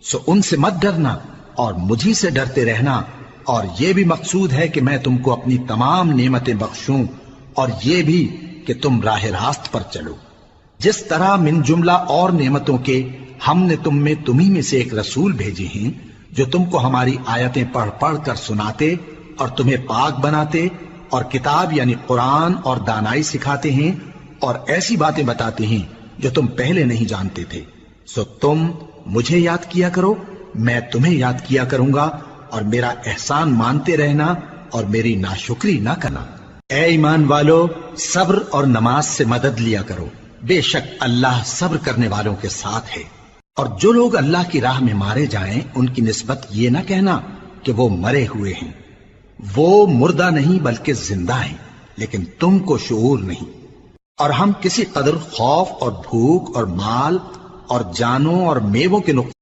سو ان سے مت ڈرنا اور مجھی سے ڈرتے رہنا، اور یہ بھی مقصود ہے کہ میں تم کو اپنی تمام نعمتیں بخشوں، اور یہ بھی کہ تم راہ راست پر چلو۔ جس طرح من جملہ اور نعمتوں کے ہم نے تمہیں میں سے ایک رسول بھیجے ہیں جو تم کو ہماری آیتیں پڑھ پڑھ کر سناتے اور تمہیں پاک بناتے اور کتاب یعنی قرآن اور دانائی سکھاتے ہیں اور ایسی باتیں بتاتے ہیں جو تم پہلے نہیں جانتے تھے۔ سو تم مجھے یاد کیا کرو، میں تمہیں یاد کیا کروں گا، اور میرا احسان مانتے رہنا اور میری ناشکری نہ کرنا۔ اے ایمان والو، صبر اور نماز سے مدد لیا کرو، بے شک اللہ صبر کرنے والوں کے ساتھ ہے۔ اور جو لوگ اللہ کی راہ میں مارے جائیں ان کی نسبت یہ نہ کہنا کہ وہ مرے ہوئے ہیں، وہ مردہ نہیں بلکہ زندہ ہیں، لیکن تم کو شعور نہیں۔ اور ہم کسی قدر خوف اور بھوک اور مال اور جانوں اور میووں کے نقصان